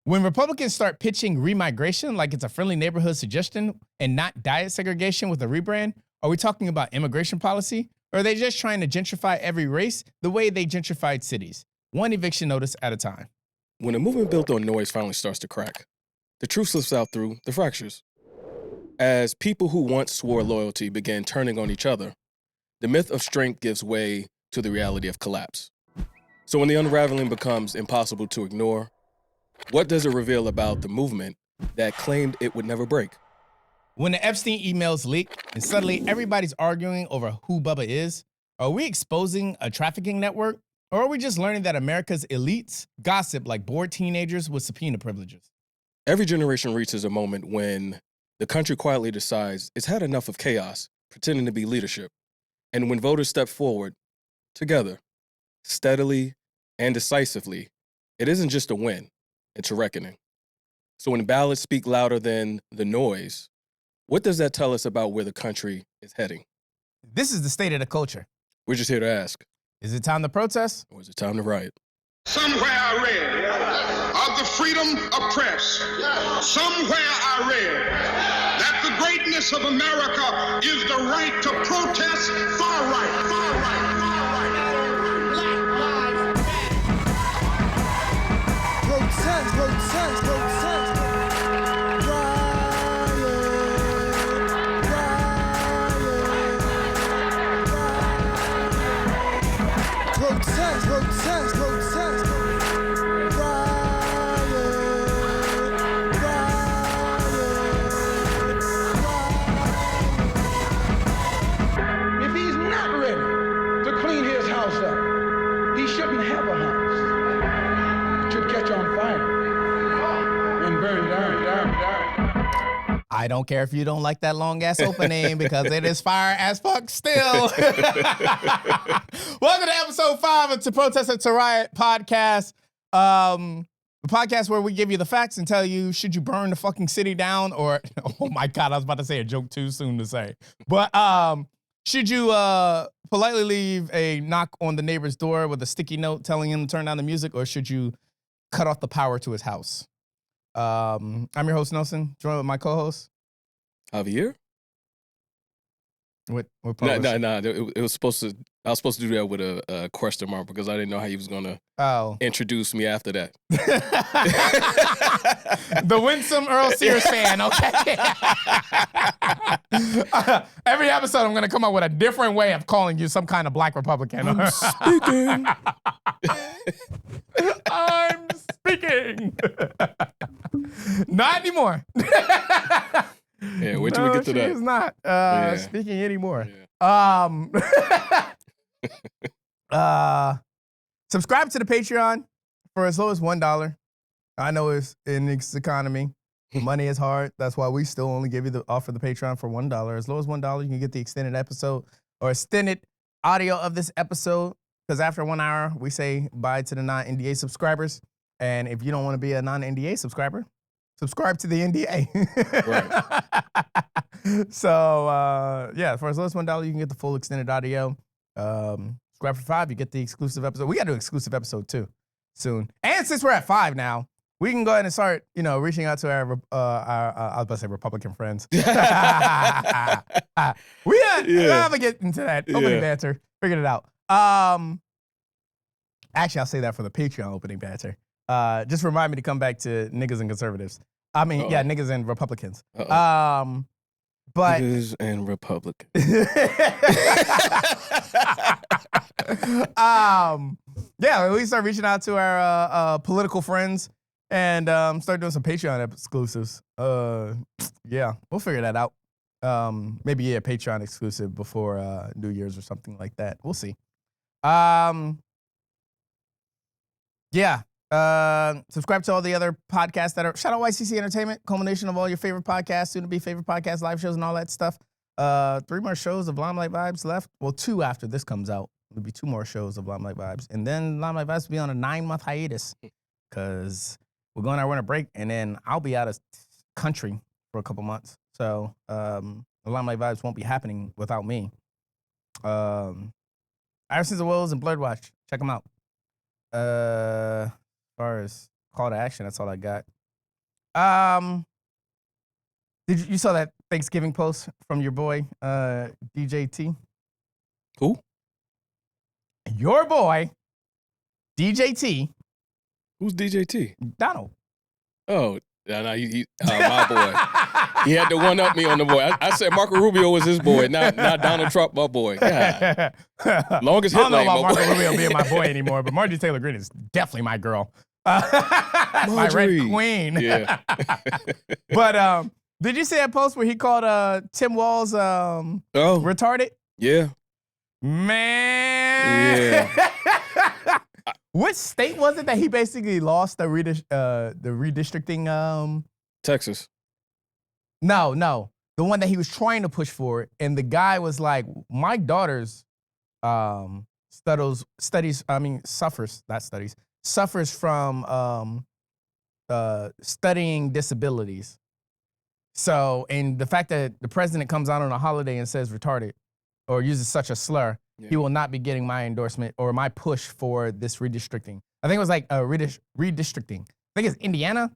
When Republicans start pitching remigration like it's a friendly neighborhood suggestion and not diet segregation with a rebrand, are we talking about immigration policy? Or are they just trying to gentrify every race the way they gentrified cities? One eviction notice at a time. When a movement built on noise finally starts to crack, the truth slips out through the fractures. As people who once swore loyalty began turning on each other, the myth of strength gives way to the reality of collapse. So when the unraveling becomes impossible to ignore, what does it reveal about the movement that claimed it would never break? When the Epstein emails leak and suddenly everybody's arguing over who Bubba is, are we exposing a trafficking network? Or are we just learning that America's elites gossip like bored teenagers with subpoena privileges? Every generation reaches a moment when the country quietly decides it's had enough of chaos, pretending to be leadership. And when voters step forward, together, steadily and decisively, it isn't just a win, it's a reckoning. So when ballots speak louder than the noise, what does that tell us about where the country is heading? This is the state of the culture. We're just here to ask. Is it time to protest? Or is it time to riot? Somewhere I read of the freedom of press. Somewhere I read that the greatness of America is the right to protest far right, far right, far right. Protest, protest, protest. Protest, protest, protest. If he's not ready to clean his house up, he shouldn't have a house. It should catch on fire and burn down. I don't care if you don't like that long ass opening because it is fire as fuck still. Welcome to episode 5 of To Protest and to Riot Podcast. The podcast where we give you the facts and tell you, should you burn the fucking city down or, oh my God, I was about to say a joke too soon to say. But should you politely leave a knock on the neighbor's door with a sticky note telling him to turn down the music, or should you cut off the power to his house? I'm your host, Nelson, joined with my co-host. Javier? What No. It was supposed to. I was supposed to do that with a question mark because I didn't know how he was gonna introduce me after that. The winsome Earl Sears fan, okay? Every episode, I'm gonna come up with a different way of calling you some kind of black Republican. I'm speaking. I'm speaking. Not anymore. Yeah, wait till we get to that. She is not speaking anymore. Yeah. Subscribe to the Patreon for as low as $1. I know it's in this economy. Money is hard. That's why we still only give you offer the Patreon for $1. As low as $1, you can get the extended episode or extended audio of this episode. Because after 1 hour, we say bye to the non-NDA subscribers. And if you don't want to be a non-NDA subscriber, subscribe to the NDA. Right. So, for as low as $1, you can get the full extended audio. Subscribe for $5, you get the exclusive episode. We got to do an exclusive episode, too, soon. And since we're at 5 now, we can go ahead and start, reaching out to our I was about to say Republican friends. We have to get into that opening banter. Figured it out. Actually, I'll say that for the Patreon opening banter. Just remind me to come back to niggas and conservatives. I mean, niggas and Republicans. But Niggas and Republicans. We start reaching out to our political friends and start doing some Patreon exclusives. We'll figure that out. Maybe a Patreon exclusive before New Year's or something like that. We'll see. Subscribe to all the other podcasts that are, shout out YCC Entertainment, culmination of all your favorite podcasts, soon to be favorite podcasts, live shows, and all that stuff. 3 more shows of Limelight Vibes left. Well, 2 after this comes out. There'll be 2 more shows of Limelight Vibes. And then Limelight Vibes will be on a 9-month hiatus because we're going on our winter break, and then I'll be out of country for a couple months. So Limelight Vibes won't be happening without me. Irisons of Wolves and Blurred Watch. Check them out. As far as call to action. That's all I got. You saw that Thanksgiving post from your boy, DJT? Who? Your boy, DJT. Who's DJT? Donald. Oh, no, my boy. He had to one-up me on the boy. I said Marco Rubio was his boy, not Donald Trump, my boy. God. Longest hit I don't know lane, about my Marco boy. Rubio being my boy anymore, but Marjorie Taylor Greene is definitely my girl. My red queen. Yeah. But did you see that post where he called Tim Walz retarded? Yeah. Man. Yeah. What state was it that he basically lost the redistricting? Texas. No. The one that he was trying to push for. And the guy was like, my daughter's suffers from studying disabilities. So, and the fact that the president comes out on a holiday and says retarded or uses such a slur, he will not be getting my endorsement or my push for this redistricting. I think it was like redistricting. I think it's Indiana.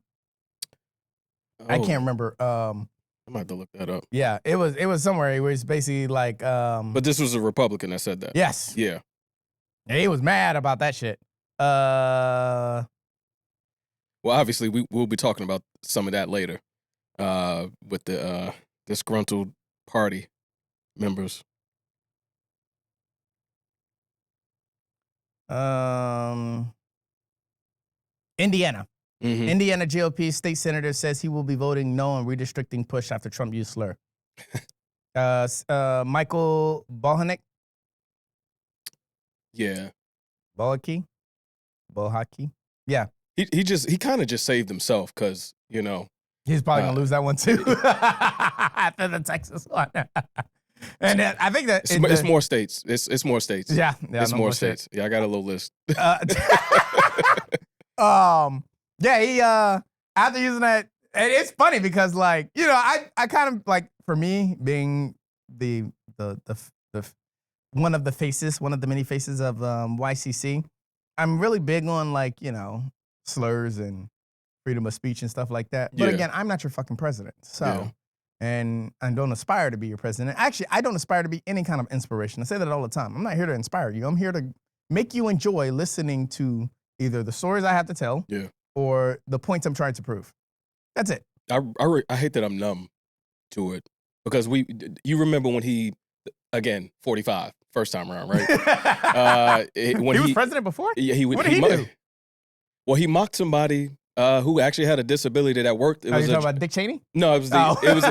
Oh, I can't remember. I'm gonna have to look that up. Yeah, it was somewhere. It was basically like. But this was a Republican that said that. Yes. Yeah. And he was mad about that shit. Well, obviously, we'll be talking about some of that later with the disgruntled party members. Indiana. Mm-hmm. Indiana GOP state senator says he will be voting no on redistricting push after Trump used slur. Michael Bohanick. Yeah. Bohaki. Yeah. He kind of just saved himself because, you know. He's probably going to lose that one too after the Texas one. And I think that it's more states. It's more states. Yeah, it's no more states. Yeah, I got a little list. Yeah, he after using that, and it's funny because like, you know, I kind of like, for me being the one of the many faces of YCC, I'm really big on like, you know, slurs and freedom of speech and stuff like that. But again, I'm not your fucking president. So, and I don't aspire to be your president. Actually, I don't aspire to be any kind of inspiration. I say that all the time. I'm not here to inspire you. I'm here to make you enjoy listening to either the stories I have to tell or the points I'm trying to prove. That's it. I hate that I'm numb to it because you remember when he, again, 45, first time around, right? When he was president before? Yeah, what did he do? Well, he mocked somebody who actually had a disability that worked. Are you talking about Dick Cheney? No, it was the. It was.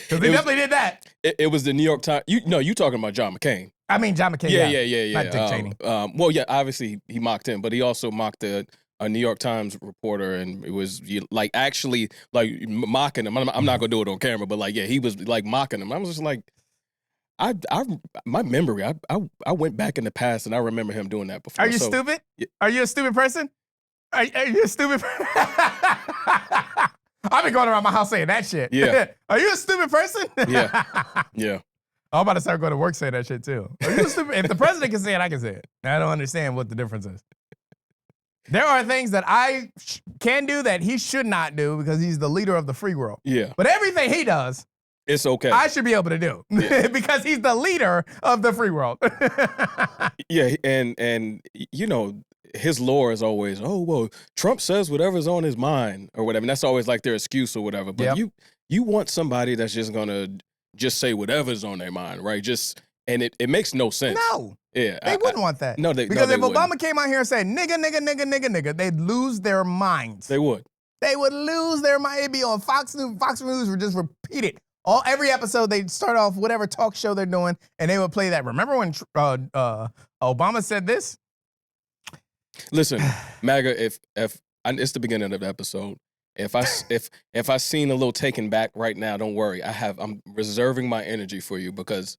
Because he definitely did that. It was the New York Times. You talking about John McCain? I mean John McCain. Yeah. Not Dick Cheney. Well, yeah, obviously he mocked him, but he also mocked a New York Times reporter, and it was like actually like mocking him. I'm not gonna do it on camera, but like he was like mocking him. I was just like, my memory. I went back in the past and I remember him doing that before. Are you stupid? Are you a stupid person? Are you a stupid person? I've been going around my house saying that shit. Yeah. Are you a stupid person? Yeah. I'm about to start going to work saying that shit too. Are you a stupid? If the president can say it, I can say it. I don't understand what the difference is. There are things that I can do that he should not do because he's the leader of the free world. Yeah. But everything he does, it's okay. I should be able to do because he's the leader of the free world. Yeah, and you know, his lore is always, oh, well, Trump says whatever's on his mind or whatever. And that's always like their excuse or whatever. But you want somebody that's just gonna just say whatever's on their mind, right? And it makes no sense. No. Yeah. They wouldn't want that. No, because if wouldn't. Obama came out here and said nigga, they'd lose their minds. They would. They would lose their mind. It'd be on Fox News. Fox News would just repeat it. Every episode, they'd start off whatever talk show they're doing, and they would play that. Remember when Obama said this? Listen, MAGA, if it's the beginning of the episode. If I seen a little taken back right now, don't worry. I'm reserving my energy for you because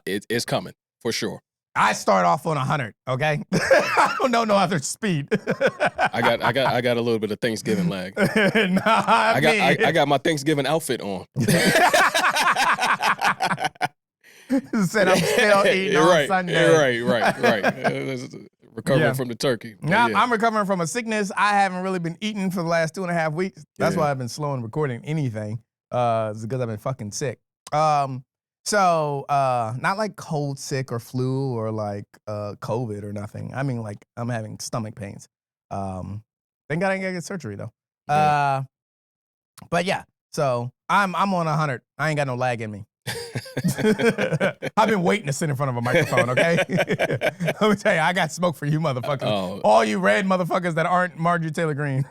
it's coming for sure. I start off on 100. Okay, I don't know no other speed. I got a little bit of Thanksgiving lag. I got my Thanksgiving outfit on. Said I'm still eating on Sunday. Right. recovering from the turkey. Now I'm recovering from a sickness. I haven't really been eating for the last 2.5 weeks. That's why I've been slow in recording anything. It's because I've been fucking sick. So not like cold sick or flu or like COVID or nothing. I mean, like I'm having stomach pains. Thank God I didn't get surgery though. Yeah. But yeah, so I'm on 100. I ain't got no lag in me. I've been waiting to sit in front of a microphone, okay? Let me tell you, I got smoke for you motherfuckers. Oh. All you red motherfuckers that aren't Marjorie Taylor Greene.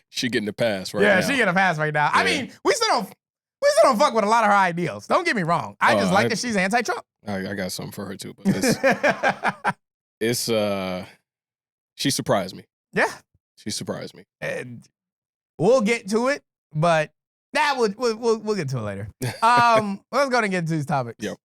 she getting the pass right yeah, now. she getting a pass right now. I mean, we still don't fuck with a lot of her ideals. Don't get me wrong. I just like that she's anti-Trump. I got something for her too, but it's she surprised me. Yeah. She surprised me. And we'll get to it, but we'll get to it later. Let's go and get into these topics. Yep.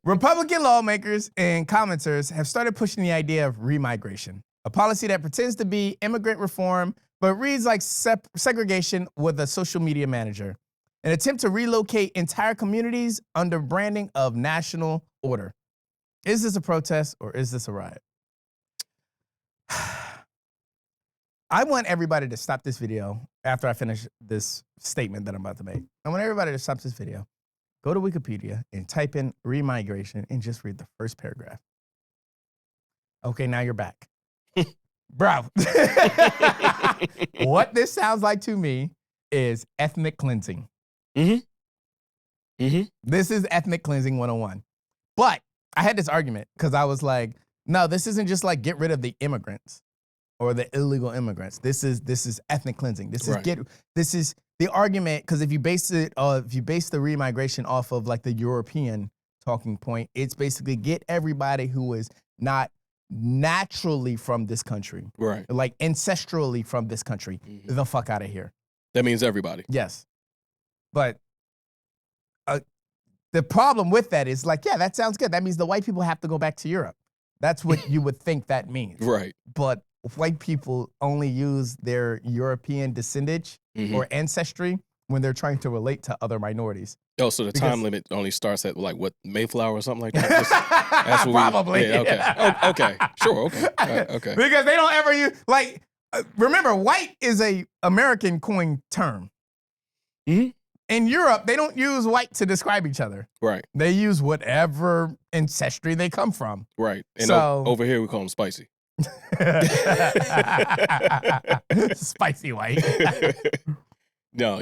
Republican lawmakers and commenters have started pushing the idea of remigration, a policy that pretends to be immigrant reform but reads like segregation with a social media manager, an attempt to relocate entire communities under branding of national order. Is this a protest or is this a riot? I want everybody to stop this video after I finish this statement that I'm about to make. I want everybody to stop this video, go to Wikipedia, and type in remigration and just read the first paragraph. Okay, now you're back. Bro. What this sounds like to me is ethnic cleansing. Mm-hmm. Mm-hmm. This is ethnic cleansing 101. But I had this argument because I was like, no, this isn't just like get rid of the immigrants or the illegal immigrants. This is ethnic cleansing. This is the argument, because if you base the remigration off of like the European talking point, it's basically get everybody who is not naturally from this country, right? Like ancestrally from this country, the fuck out of here. That means everybody. Yes, but the problem with that is like, yeah, that sounds good. That means the white people have to go back to Europe. That's what you would think that means, right? But white people only use their European descendage or ancestry when they're trying to relate to other minorities. Oh, so the time limit only starts at like what, Mayflower or something like that? That's what probably. Yeah, okay. Oh, okay. Sure. Okay. Okay. Because they don't ever use like. Remember, white is a American coined term. Mm-hmm. In Europe, they don't use white to describe each other. Right. They use whatever ancestry they come from. Right. And so, over here we call them spicy. Spicy white. No,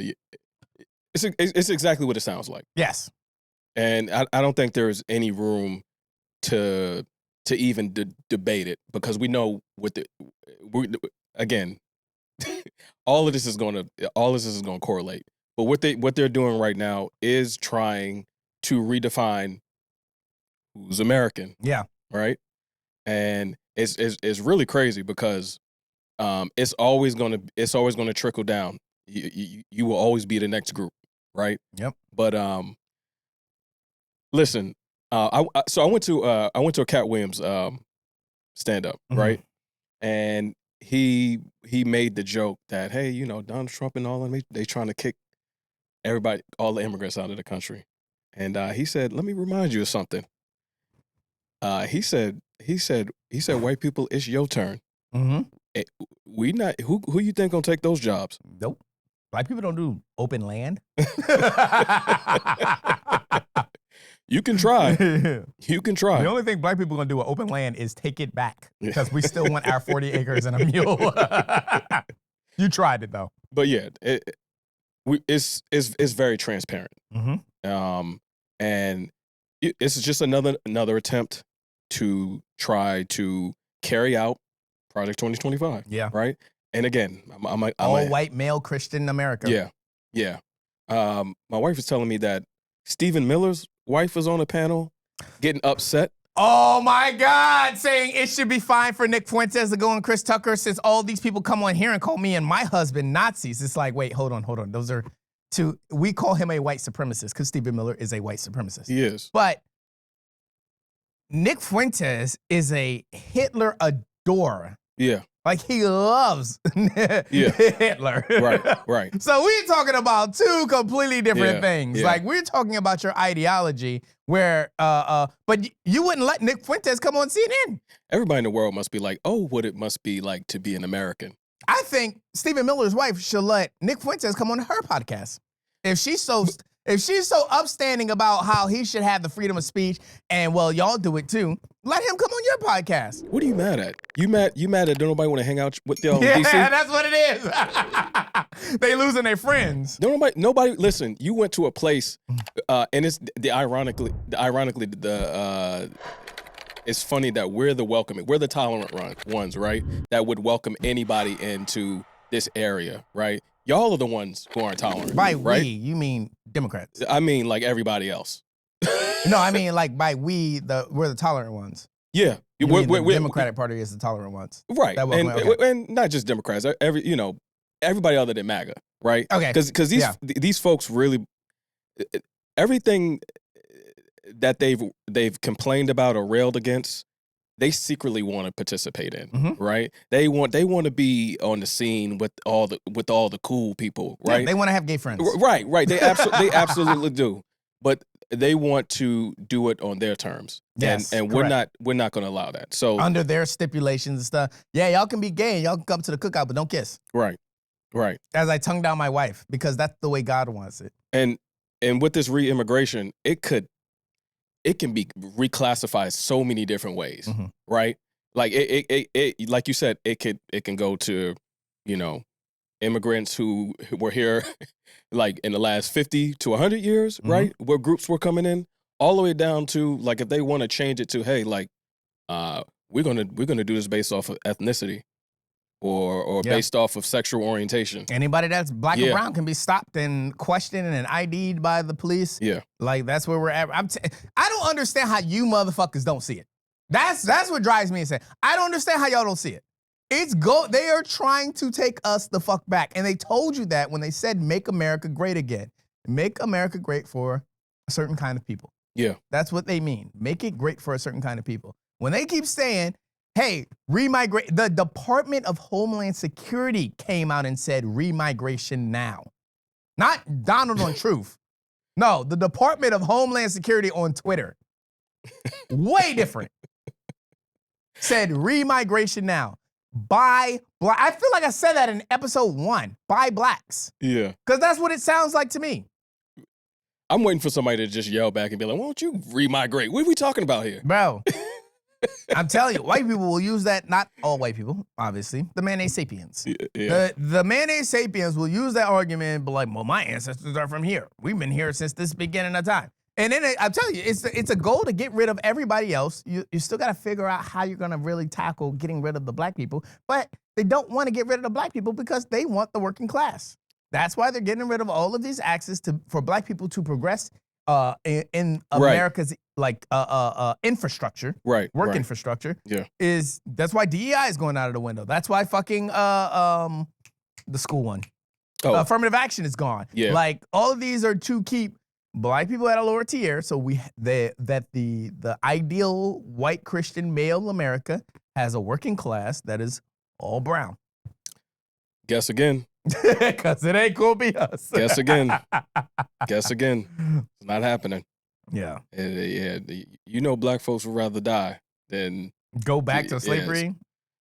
it's exactly what it sounds like. Yes. And I don't think there's any room to even debate it, because we know again, all of this is going to correlate. But what they're doing right now is trying to redefine who's American. Yeah. Right. And it's really crazy because it's always gonna trickle down. You will always be the next group, right? Yep. But listen, I went to a Cat Williams stand up, right? And he made the joke that, hey, Donald Trump and all of them, they trying to kick everybody, all the immigrants out of the country. And he said, let me remind you of something. He said, white people, it's your turn. Mm-hmm. We not who you think gonna take those jobs? Nope. Black people don't do open land. You can try. You can try. The only thing black people are gonna do with open land is take it back, because we still want our 40 acres and a mule. You tried it though. But yeah, it's very transparent. Mm-hmm. And it's just another attempt to try to carry out Project 2025. Yeah. Right. And again, I'm all white male Christian America. Yeah. Yeah. My wife was telling me that Stephen Miller's wife was on a panel getting upset. Oh my God, saying it should be fine for Nick Fuentes to go on Chris Tucker since all these people come on here and call me and my husband Nazis. It's like, wait, hold on. Those are two. We call him a white supremacist because Stephen Miller is a white supremacist. He is. But Nick Fuentes is a Hitler adorer. Yeah. Like he loves Hitler. Right. So we're talking about two completely different Yeah, things. yeah. Like we're talking about your ideology where, but you wouldn't let Nick Fuentes come on CNN. Everybody in the world must be like, oh, what it must be like to be an American. I think Stephen Miller's wife should let Nick Fuentes come on her podcast. If she's so upstanding about how he should have the freedom of speech, and well, y'all do it too, let him come on your podcast. What are you mad at? You mad that don't nobody want to hang out with y'all in Yeah, DC? that's what it is. They losing their friends. Nobody. Listen, you went to a place, and it's ironically, it's funny that we're the tolerant ones, right? That would welcome anybody into this area, right? Y'all are the ones who aren't tolerant. By right? we, you mean Democrats? I mean, like everybody else. No, I mean like by we're the tolerant ones. Yeah, The Democratic Party is the tolerant ones. Right, okay. and not just Democrats. Everybody other than MAGA, right? Okay, because these folks really everything that they've complained about or railed against, they secretly want to participate in, right? They want to be on the scene with all the cool people, right? Yeah, they want to have gay friends. Right. They absolutely do, but they want to do it on their terms. Yes, and we're not going to allow that. So under their stipulations and stuff, yeah, y'all can be gay and y'all can come to the cookout, but don't kiss. Right. As I tongue down my wife because that's the way God wants it. And with this re-immigration, it can be reclassified so many different ways, right? Like it like you said, it can go to, immigrants who were here like in the last 50 to 100 years, right? Where groups were coming in, all the way down to like if they want to change it to, hey, like we're gonna do this based off of ethnicity or based off of sexual orientation. Anybody that's black or brown can be stopped and questioned and ID'd by the police. Yeah. Like that's where we're at. I don't understand how you motherfuckers don't see it. That's what drives me insane. I don't understand how y'all don't see it. They are trying to take us the fuck back. And they told you that when they said make America great again. Make America great for a certain kind of people. Yeah. That's what they mean. Make it great for a certain kind of people. When they keep saying, hey, remigrate, the Department of Homeland Security came out and said remigration now. Not Donald on Truth. No, the Department of Homeland Security on Twitter. Way different. Said remigration now. By black. I feel like I said that in episode 1. By blacks. Yeah. Because that's what it sounds like to me. I'm waiting for somebody to just yell back and be like, why don't you remigrate? What are we talking about here? Bro. I'm telling you, white people will use that. Not all white people, obviously. The mayonnaise sapiens. Yeah. The mayonnaise sapiens will use that argument and be like, well, my ancestors are from here. We've been here since this beginning of time. And then I'm telling you, it's a goal to get rid of everybody else. You still got to figure out how you're going to really tackle getting rid of the black people. But they don't want to get rid of the black people because they want the working class. That's why they're getting rid of all of these access for black people to progress in America's infrastructure, work infrastructure. Yeah, that's why DEI is going out of the window. That's why fucking the school one, affirmative action is gone. Yeah, like all of these are to keep black people at a lower tier. So the ideal white Christian male America has a working class that is all brown. Guess again. Because it ain't gonna be us. Guess again. Guess again. It's not happening. Yeah. Black folks would rather die than go back to slavery.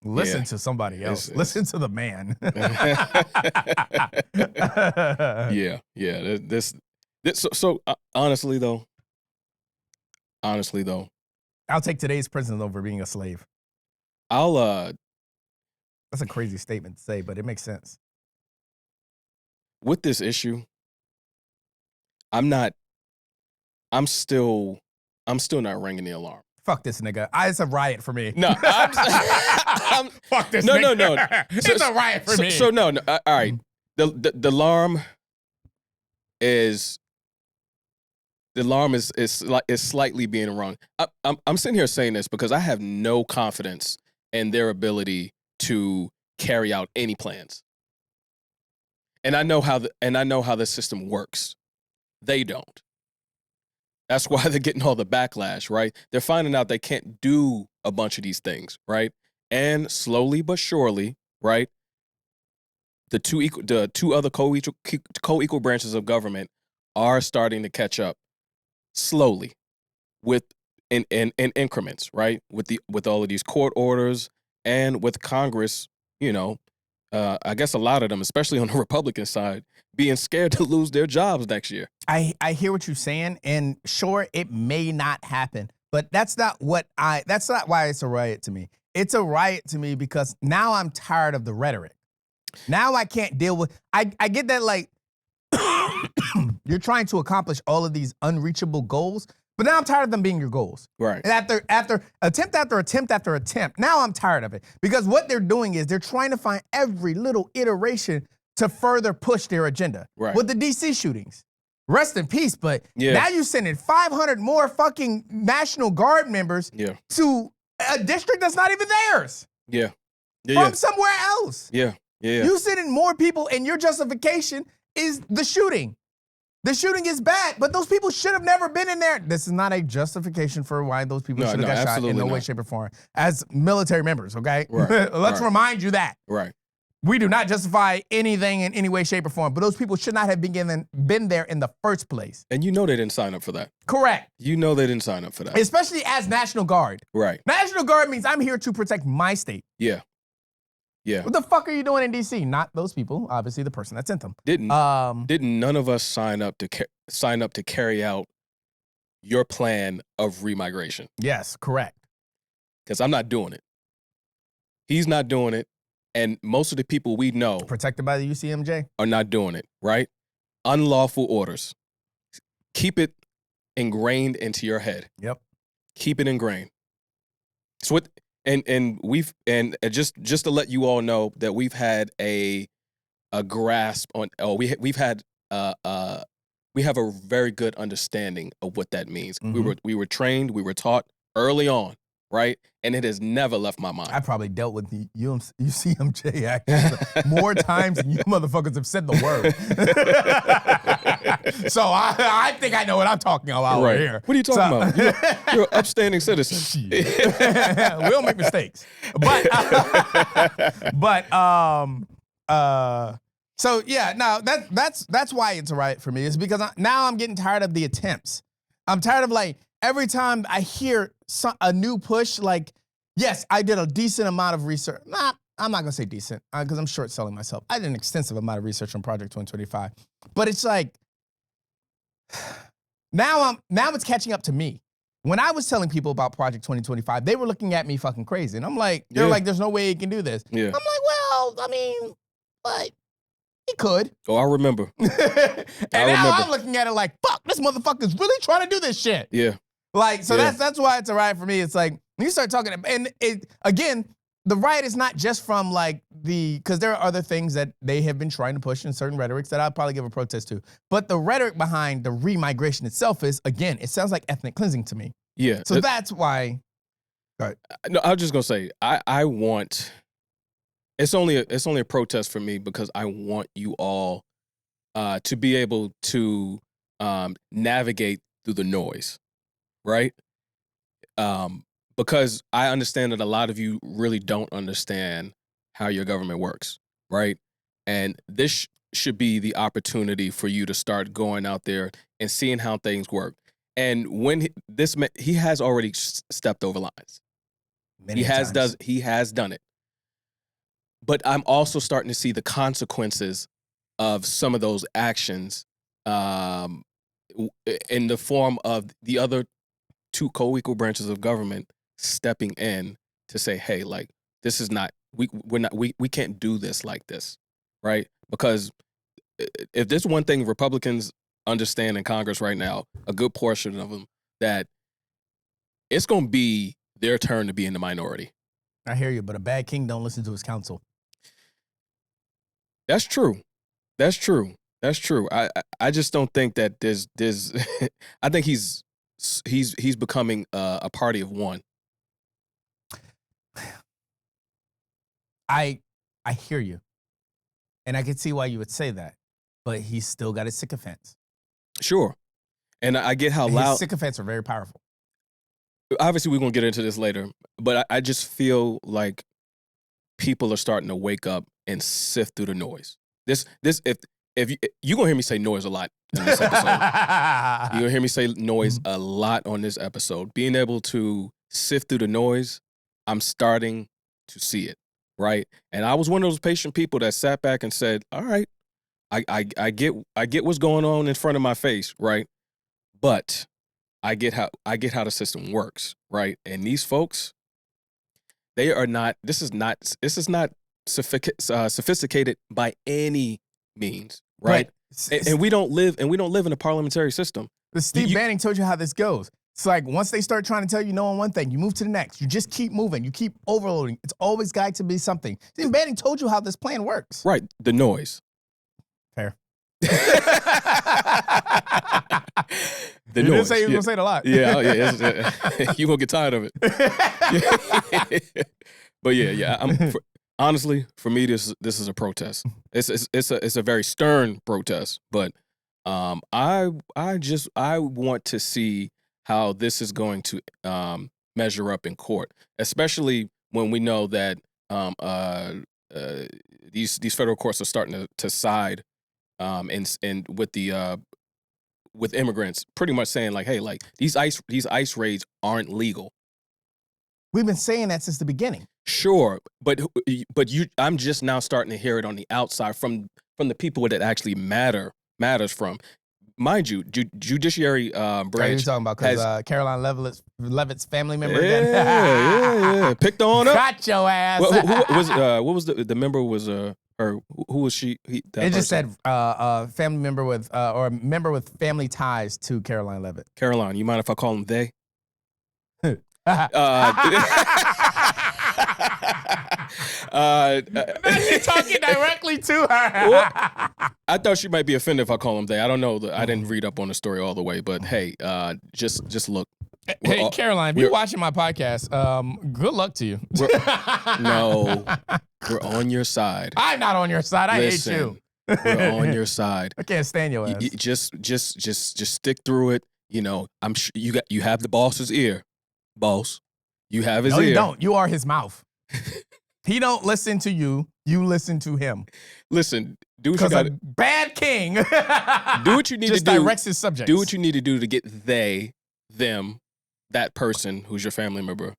Listen to somebody else. Listen to the man. So honestly though, I'll take today's president over being a slave. That's a crazy statement to say, but it makes sense. With this issue, I'm still not ringing the alarm. Fuck this nigga. It's a riot for me. No, fuck this nigga. No. It's a riot for me. So no. All right. The alarm is slightly being rung. I'm sitting here saying this because I have no confidence in their ability to carry out any plans. And I know how the system works. They don't. That's why they're getting all the backlash, right? They're finding out they can't do a bunch of these things, right? And slowly but surely, right, the two other co-equal branches of government are starting to catch up slowly with in increments, right? With all of these court orders and with Congress, I guess a lot of them, especially on the Republican side, being scared to lose their jobs next year. I hear what you're saying, and sure, it may not happen, but that's not why it's a riot to me. It's a riot to me because now I'm tired of the rhetoric. Now I can't deal with, I get that, like, you're trying to accomplish all of these unreachable goals, but now I'm tired of them being your goals. Right. And after attempt after attempt after attempt, now I'm tired of it. Because what they're doing is they're trying to find every little iteration to further push their agenda. Right. With the DC shootings. Rest in peace, but Yeah. now you're sending 500 more fucking National Guard members Yeah. to a district that's not even theirs. Yeah. From somewhere else. Yeah. You sending more people, and your justification is the shooting. The shooting is bad, but those people should have never been in there. This is not a justification for why those people should have got shot in no way, shape, or form as military members, okay? Right. Let's remind you that. Right. We do not justify anything in any way, shape, or form, but those people should not have been there in the first place. And you know they didn't sign up for that. Correct. You know they didn't sign up for that. Especially as National Guard. Right. National Guard means I'm here to protect my state. Yeah. Yeah. What the fuck are you doing in D.C.? Not those people, obviously the person that sent them. Didn't none of us sign up to carry out your plan of remigration? Yes, correct. Because I'm not doing it. He's not doing it. And most of the people we know Protected by the UCMJ? are not doing it, right? Unlawful orders. Keep it ingrained into your head. Yep. Keep it ingrained. So what? And just to let you all know that we've had a grasp on. We have a very good understanding of what that means. Mhm. We were trained. We were taught early on, right? And it has never left my mind. I probably dealt with the UCMJ actually more times than you motherfuckers have said the word. So I think I know what I'm talking about right. over here. What are you talking about? You're an upstanding citizen. We don't make mistakes. So yeah, no, that's why it's a riot for me. It's because now I'm getting tired of the attempts. I'm tired of, like, every time I hear a new push, like, yes, I did a decent amount of research. Nah, I'm not gonna say decent because I'm short selling myself. I did an extensive amount of research on Project 2025, but it's like now it's catching up to me. When I was telling people about Project 2025, they were looking at me fucking crazy, and I'm like, they're like, "There's no way he can do this." Yeah. I'm like, well, I mean, but he could. Oh, I remember. And now I'm looking at it like, fuck, this motherfucker's really trying to do this shit. Yeah. Like, so Yeah. that's why it's a riot for me. It's like, when you start talking, and again, the riot is not just from, like, because there are other things that they have been trying to push in certain rhetorics that I'll probably give a protest to. But the rhetoric behind the remigration itself is, again, it sounds like ethnic cleansing to me. Yeah. So that's why. No, I was just gonna say, I want. It's only a protest for me because I want you all to be able to navigate through the noise, right? Because I understand that a lot of you really don't understand how your government works, right? And this should be the opportunity for you to start going out there and seeing how things work. And when he has already stepped over lines. Many times. He has done it. But I'm also starting to see the consequences of some of those actions in the form of the other two co-equal branches of government stepping in to say, hey, like, this is not, we can't do this like this, right? Because if there's one thing Republicans understand in Congress right now, a good portion of them, that it's going to be their turn to be in the minority. I hear you, but a bad king don't listen to his counsel. That's true. That's true. That's true. I just don't think that there's I think he's becoming a party of one. I hear you. And I can see why you would say that. But he's still got his sycophants. Sure. And I get how And loud. his sycophants are very powerful. Obviously, we're going to get into this later. But I just feel like people are starting to wake up and sift through the noise. If you're gonna hear me say noise a lot in this episode. You're gonna hear me say noise a lot on this episode. Being able to sift through the noise, I'm starting to see it, right? And I was one of those patient people that sat back and said, all right, I get what's going on in front of my face, right? But I get how the system works, right? And these folks, they are not. This is not sophisticated by any means, right? And we don't live in a parliamentary system. But Steve Bannon told you how this goes. It's like once they start trying to tell you no on one thing, you move to the next. You just keep moving. You keep overloading. It's always got to be something. Steve Bannon told you how this plan works. Right. The noise. Fair. The you noise. didn't say you were going to say it a lot. Yeah. You won't get tired of it. But yeah. Honestly, for me, this is a protest. It's a very stern protest. But I want to see how this is going to measure up in court, especially when we know that these federal courts are starting to side and with immigrants, pretty much saying like, hey, like these ICE raids aren't legal. We've been saying that since the beginning. Sure, but I'm just now starting to hear it on the outside from the people that actually matters from. Mind you, judiciary branch. You're talking about because Caroline Levitt's family member. Yeah. Picked on up. Got your ass. What was the member was her? Who was she? It just said family member with or a member with family ties to Caroline Levitt. Caroline, you mind if I call them they? You're talking directly to her. Well, I thought she might be offended if I call them they. I don't know. I didn't read up on the story all the way, but hey, just look. Hey, Caroline, if you're watching my podcast, good luck to you. No, we're on your side. I'm not on your side. I hate you. We're on your side. I can't stand your ass. Just stick through it. You know, I'm sure you have the boss's ear, boss. You have his ear. No, you don't. You are his mouth. He don't listen to you. You listen to him. Listen, do what you got. Because a bad king. Do what you need to do. Just directs his subjects. Do what you need to do to get them, that person who's your family member,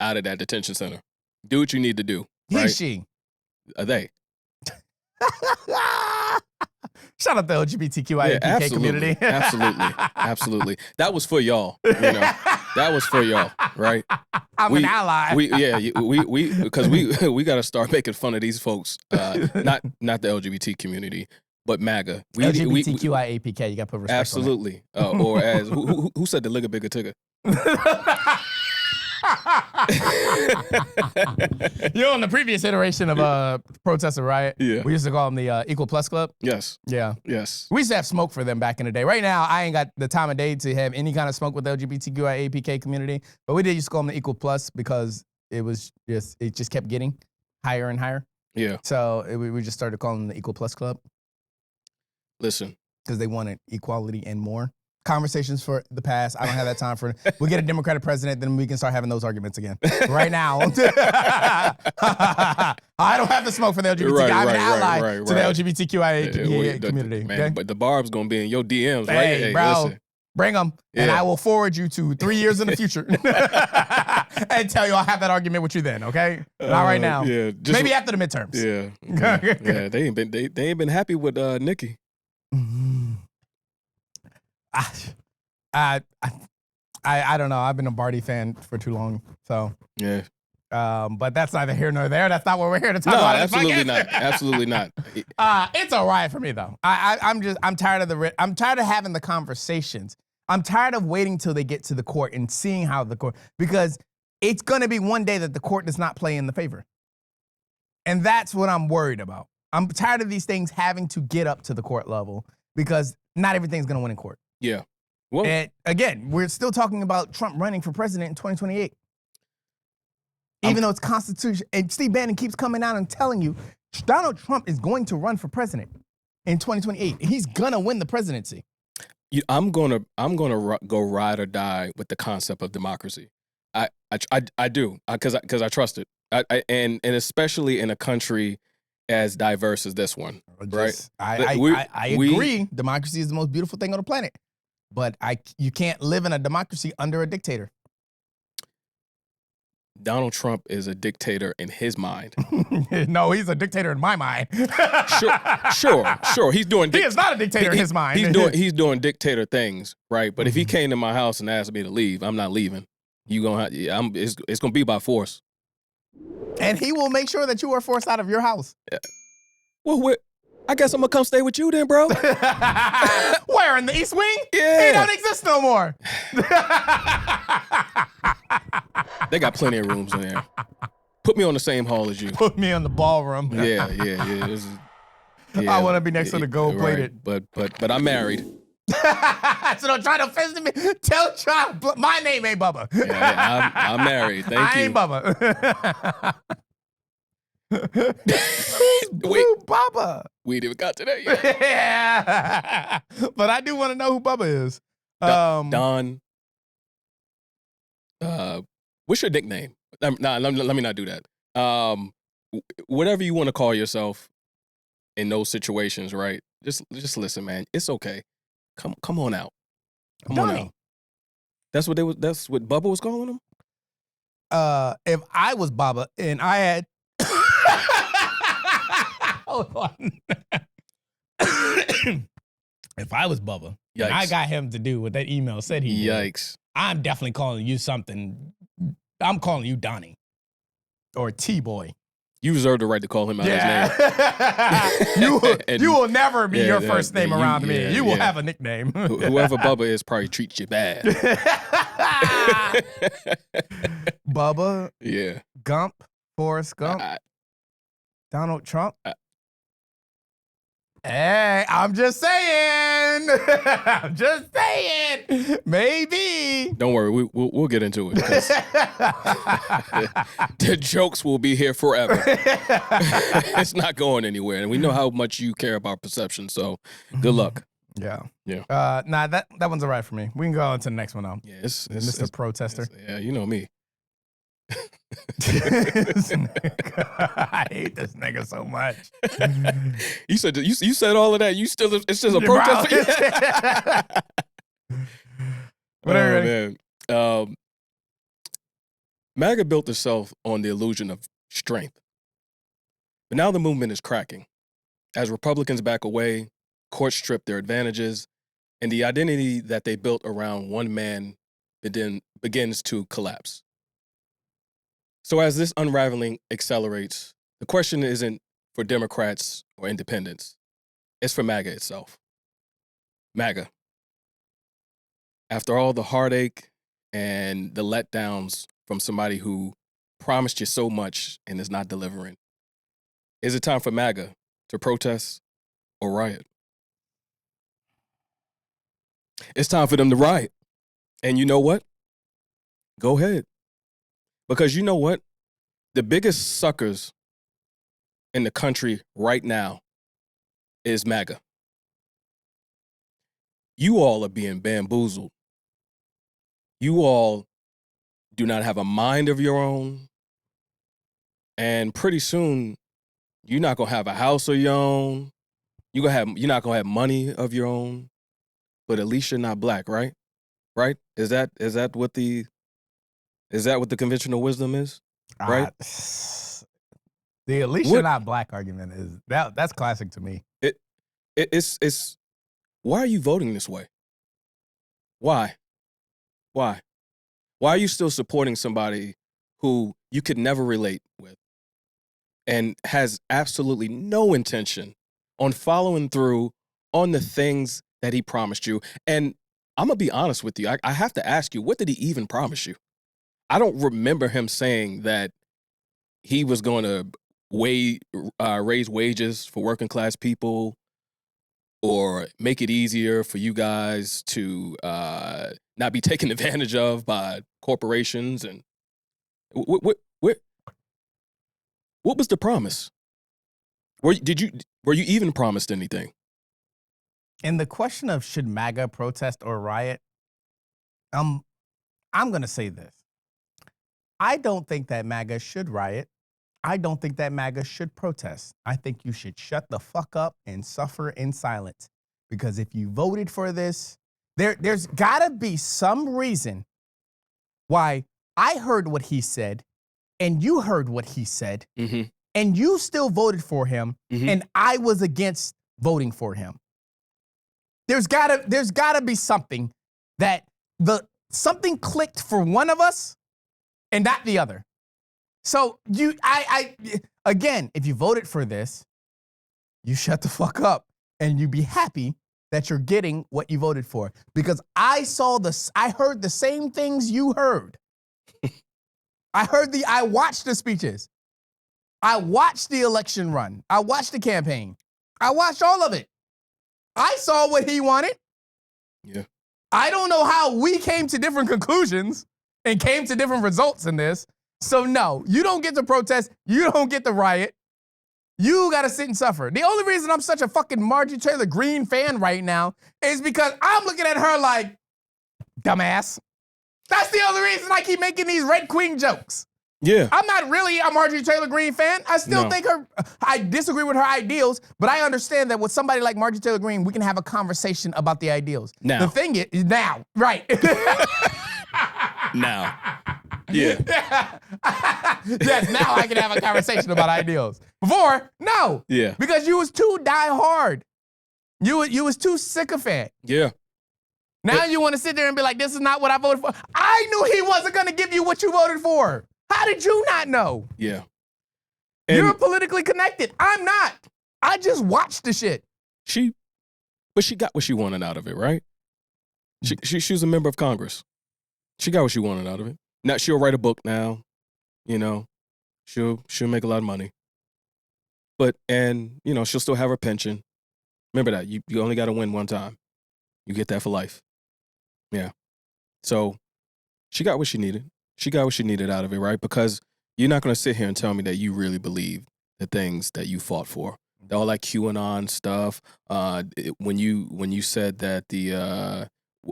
out of that detention center. Do what you need to do. Right? She. They. Shout out the LGBTQIA community. Absolutely. That was for y'all. You know, that was for y'all, right? I'm an ally. We because we got to start making fun of these folks. Not the LGBT community, but MAGA. LGBTQIA. You got to put respect. Absolutely. Or as who said the ligga bigga tigger? You're on the previous iteration of Protest and Riot. Yeah. We used to call them the Equal Plus Club. Yes. Yeah. Yes. We used to have smoke for them back in the day. Right now, I ain't got the time of day to have any kind of smoke with the LGBTQIA community. But we did used to call them the Equal Plus because it just kept getting higher and higher. Yeah. So we just started calling them the Equal Plus Club. Listen. Because they wanted equality and more. Conversations for the past. I don't have that time for it. We get a Democratic president, then we can start having those arguments again. Right now. I don't have the smoke for the LGBT. I'm an ally to the LGBTQIA community. Man, okay? but the barb's going to be in your DMs, right? Hey, bro. Listen. Bring them, and I will forward you to 3 years in the future and tell you I'll have that argument with you then, okay? Not right now. Yeah, maybe after the midterms. Yeah. They ain't been happy with Nikki. I don't know. I've been a Barty fan for too long, so yeah. But that's neither here nor there. That's not what we're here to talk about. Absolutely not. Absolutely not. It's a riot for me though. I'm tired of having the conversations. I'm tired of waiting till they get to the court and seeing how the court, because it's going to be one day that the court does not play in the favor, and that's what I'm worried about. I'm tired of these things having to get up to the court level because not everything's going to win in court. Yeah. Well, and again, we're still talking about Trump running for president in 2028. Even though it's constitution, and Steve Bannon keeps coming out and telling you Donald Trump is going to run for president in 2028. He's gonna win the presidency. I'm gonna go ride or die with the concept of democracy. I do because I trust it. And especially in a country as diverse as this one, right? I agree. Democracy is the most beautiful thing on the planet, but you can't live in a democracy under a dictator. Donald Trump is a dictator in his mind. No, he's a dictator in my mind. Sure. He is not a dictator in his mind. He's doing dictator things, right? But if he came to my house and asked me to leave, I'm not leaving. It's gonna be by force. And he will make sure that you are forced out of your house. Yeah. Well, I guess I'm gonna come stay with you then, bro. Where, in the East Wing? Yeah. He don't exist no more. They got plenty of rooms in there. Put me on the same hall as you. Put me in the ballroom. Yeah. I want to be next to the gold-plated. Right. But I'm married. So don't try to offend me. Try. My name ain't Bubba. Yeah, I'm married. Thank you. I ain't Bubba. Wait, who Bubba? We ain't even got to that yet. Yeah. But I do want to know who Bubba is. Don. What's your nickname? Let me not do that. Whatever you want to call yourself in those situations, right? Just listen, man. It's okay. Come on out. Come on out. That's what Bubba was calling him? If I was Bubba and I had hold on. If I was Bubba and I got him to do what that email said he did. Yikes. I'm definitely calling you something. I'm calling you Donnie. Or T-Boy. You reserve the right to call him out his name. you will never be your first name around me. You will have a nickname. Whoever Bubba is probably treats you bad. Bubba. Yeah. Gump. Forrest Gump. Donald Trump. Hey, I'm just saying. I'm just saying. Maybe. Don't worry, we'll get into it. The jokes will be here forever. It's not going anywhere, and we know how much you care about perception. So, good luck. Yeah. Yeah. That one's all right for me. We can go on to the next one now. Yeah, it's Mr. Protester. Yeah, you know me. I hate this nigga so much. You said all of that. It's just a protest. Whatever. Man. MAGA built itself on the illusion of strength, but now the movement is cracking as Republicans back away, courts strip their advantages, and the identity that they built around one man begins to collapse. So as this unraveling accelerates, the question isn't for Democrats or independents. It's for MAGA itself. MAGA. After all the heartache and the letdowns from somebody who promised you so much and is not delivering, is it time for MAGA to protest or riot? It's time for them to riot. And you know what? Go ahead. Because you know what? The biggest suckers in the country right now is MAGA. You all are being bamboozled. You all do not have a mind of your own. And pretty soon, you're not going to have a house of your own. You're not going to have money of your own. But at least you're not black, right? Right? Is that what the conventional wisdom is? Right? The at least you're not black argument is that's classic to me. It's why are you voting this way? Why? Why are you still supporting somebody who you could never relate with and has absolutely no intention on following through on the things that he promised you? And I'm going to be honest with you. I have to ask you, what did he even promise you? I don't remember him saying that he was going to raise wages for working class people or make it easier for you guys to not be taken advantage of by corporations. And what was the promise? Were you even promised anything? In the question of should MAGA protest or riot, I'm going to say this. I don't think that MAGA should riot I don't think that MAGA should protest. I think you should shut the fuck up and suffer in silence. Because if you voted for this, there's gotta be some reason why I heard what he said and you heard what he said and you still voted for him and I was against voting for him. There's gotta be something that something clicked for one of us and not the other. So again, if you voted for this, you shut the fuck up and you be happy that you're getting what you voted for. Because I heard the same things you heard. I watched the speeches. I watched the election run. I watched the campaign. I watched all of it. I saw what he wanted. Yeah. I don't know how we came to different conclusions and came to different results in this. So no, you don't get to protest. You don't get to riot. You got to sit and suffer. The only reason I'm such a fucking Marjorie Taylor Greene fan right now is because I'm looking at her like, dumbass. That's the only reason I keep making these Red Queen jokes. Yeah. I'm not really a Marjorie Taylor Greene fan. I still think I disagree with her ideals, but I understand that with somebody like Marjorie Taylor Greene, we can have a conversation about the ideals. Now. The thing is, now, right. Now. Yeah. Yes, now I can have a conversation about ideals. Before, no. Yeah. Because you was too die hard. You was too sycophant. Yeah. Now you want to sit there and be like, this is not what I voted for. I knew he wasn't going to give you what you voted for. How did you not know? Yeah. You're politically connected. I'm not. I just watched the shit. But she got what she wanted out of it, right? She was a member of Congress. She got what she wanted out of it. Now she'll write a book now, you know. She'll make a lot of money. But she'll still have her pension. Remember that. You only got to win one time. You get that for life. Yeah. So she got what she needed. She got what she needed out of it, right? Because you're not going to sit here and tell me that you really believe the things that you fought for. All that QAnon stuff. When you said that the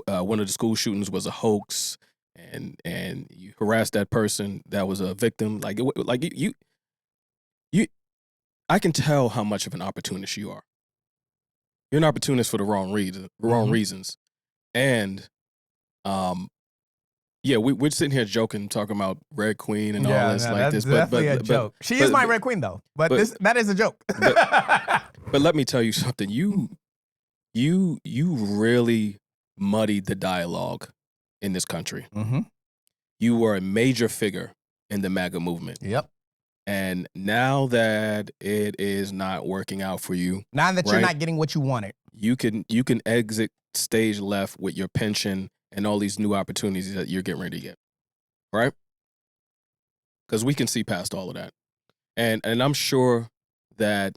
one of the school shootings was a hoax, and you harassed that person that was a victim, I can tell how much of an opportunist you are. You're an opportunist for the wrong reasons, and yeah, we're sitting here joking, talking about Red Queen and all this like this. But definitely a joke. She is my Red Queen though, but that is a joke. But let me tell you something. You really muddied the dialogue in this country. Mm-hmm. You were a major figure in the MAGA movement. Yep. And now that it is not working out for you, now that you're not getting what you wanted, you can exit stage left with your pension and all these new opportunities that you're getting ready to get, right? Because we can see past all of that, and I'm sure that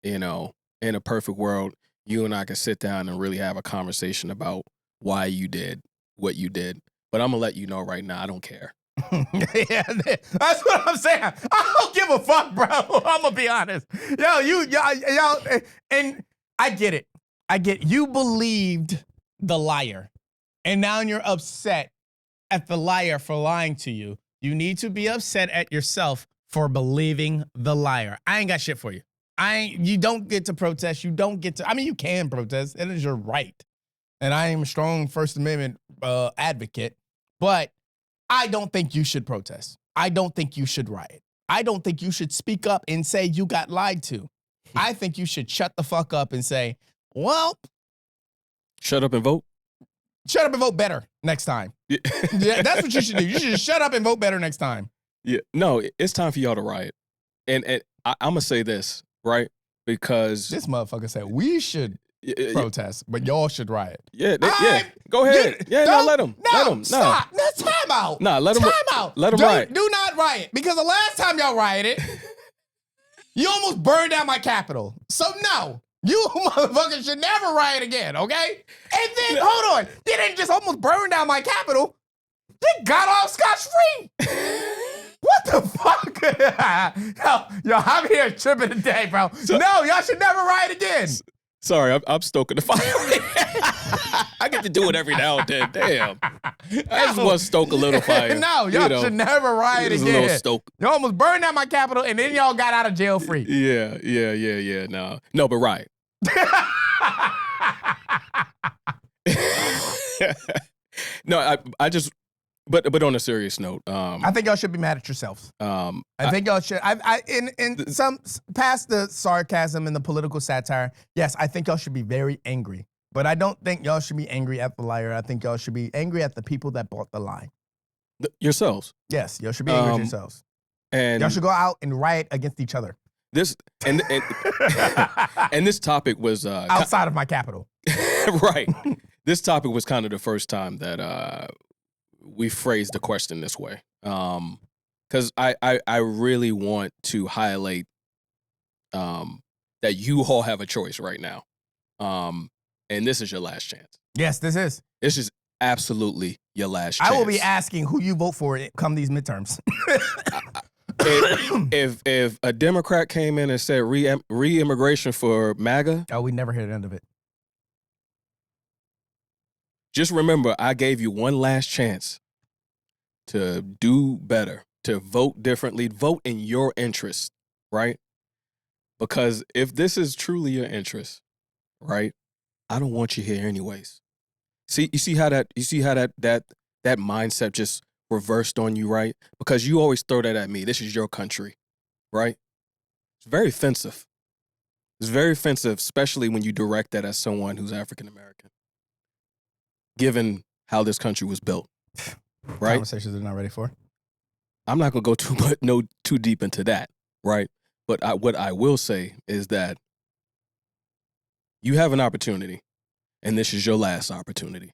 in a perfect world, you and I can sit down and really have a conversation about why you did what you did. But I'm gonna let you know right now, I don't care. Yeah, that's what I'm saying. I don't give a fuck, bro. I'm gonna be honest. Yo, and I get it. You believed the liar, and now you're upset at the liar for lying to you. You need to be upset at yourself for believing the liar. I ain't got shit for you. You don't get to protest. You can protest. It is your right. And I am a strong First Amendment advocate, but I don't think you should protest. I don't think you should riot. I don't think you should speak up and say you got lied to. I think you should shut the fuck up and say, well. Shut up and vote? Shut up and vote better next time. Yeah, that's what you should do. You should shut up and vote better next time. Yeah, no, it's time for y'all to riot. And I'm going to say this, right? Because this motherfucker said we should protest, but y'all should riot. Yeah, go ahead. Let them. Stop. No, time out. Let them. Time out. Let them riot. Do not riot, because the last time y'all rioted, you almost burned down my Capitol. So no, you motherfuckers should never riot again, okay? And then, hold on, you didn't just almost burn down my Capitol. They got off scotch-free. What the fuck? Yo, I'm here tripping today, bro. No, y'all should never riot again. Sorry, I'm stoking the fire. I get to do it every now and then. Damn. I just want to stoke a little fire. No, y'all should never riot just again. A little stoke. You almost burned down my capital, and then y'all got out of jail free. Yeah. No, but riot. No, I just, but on a serious note, I think y'all should be mad at yourselves. I think y'all should. In some past the sarcasm and the political satire, yes, I think y'all should be very angry. But I don't think y'all should be angry at the liar. I think y'all should be angry at the people that bought the lie. Yourselves. Yes, y'all should be angry at yourselves. And y'all should go out and riot against each other. This and this topic was outside of my capital. Right. This topic was kind of the first time that we phrased the question this way. Because I really want to highlight that you all have a choice right now. And this is your last chance. Yes, this is. This is absolutely your last chance. I will be asking who you vote for come these midterms. If a Democrat came in and said re-immigration for MAGA. Oh, we never hear the end of it. Just remember, I gave you one last chance to do better, to vote differently, vote in your interest, right? Because if this is truly your interest, right, I don't want you here anyways. You see how that mindset just reversed on you, right? Because you always throw that at me. This is your country, right? It's very offensive. It's very offensive, especially when you direct that at someone who's African American. Given how this country was built, right? Conversations they're not ready for. I'm not gonna go too deep into that, right? But what I will say is that you have an opportunity, and this is your last opportunity.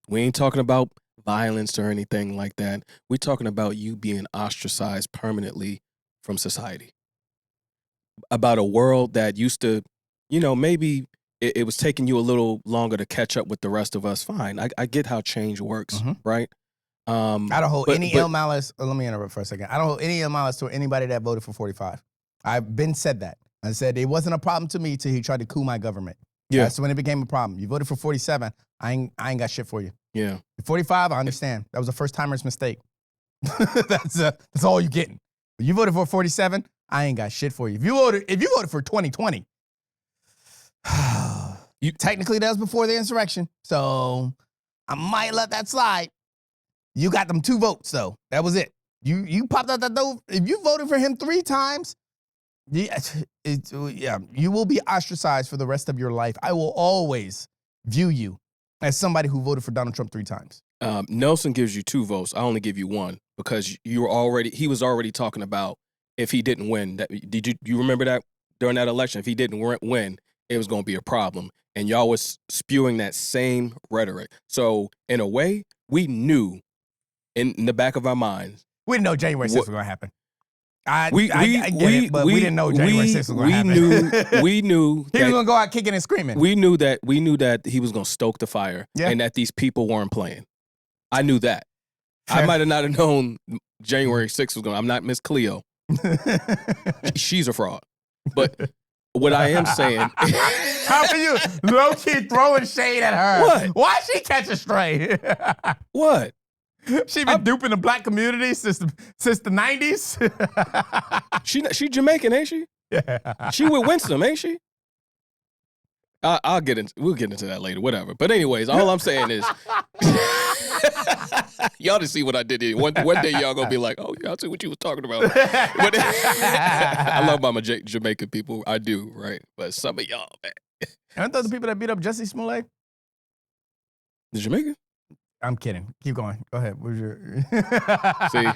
We ain't talking about violence or anything like that. We're talking about you being ostracized permanently from society. About a world that used to, maybe it was taking you a little longer to catch up with the rest of us. Fine. I get how change works, right? I don't hold any ill malice. Let me interrupt for a second. I don't hold any ill malice to anybody that voted for 45. I've been said that. I said it wasn't a problem to me till he tried to coup my government. Yeah. That's when it became a problem. You voted for 47. I ain't got shit for you. Yeah. 45, I understand. That was a first-timer's mistake. That's all you getting. But you voted for 47, I ain't got shit for you. If you voted for 2020, technically that was before the insurrection, so I might let that slide. You got them 2 votes, though. That was it. You popped out that door. If you voted for him 3 times, you will be ostracized for the rest of your life. I will always view you as somebody who voted for Donald Trump 3 times. Nelson gives you 2 votes. I only give you 1 because he was already talking about if he didn't win. You remember that during that election? If he didn't win, it was going to be a problem. And y'all was spewing that same rhetoric. So in a way, we knew in the back of our minds. We didn't know January 6th was going to happen. I get it, but we didn't know January 6th was going to happen. We knew he was going to go out kicking and screaming. We knew that he was going to stoke the fire and that these people weren't playing. I knew that. Fair. I might have not have known January 6th was going to. I'm not Miss Cleo. She's a fraud. But what I am saying. How are you low-key throwing shade at her? What? Why she catch a stray? What? She been duping the black community since the 90s. She Jamaican, ain't she? Yeah. She with Winston, ain't she? We'll get into that later, whatever. But anyways, all I'm saying is, y'all just see what I did here. One day y'all gonna be like, oh, y'all see what you was talking about. But I love my Jamaican people, I do, right? But some of y'all, man. Aren't those the people that beat up Jussie Smollett? The Jamaican? I'm kidding. Keep going. Go ahead. Where's your... See,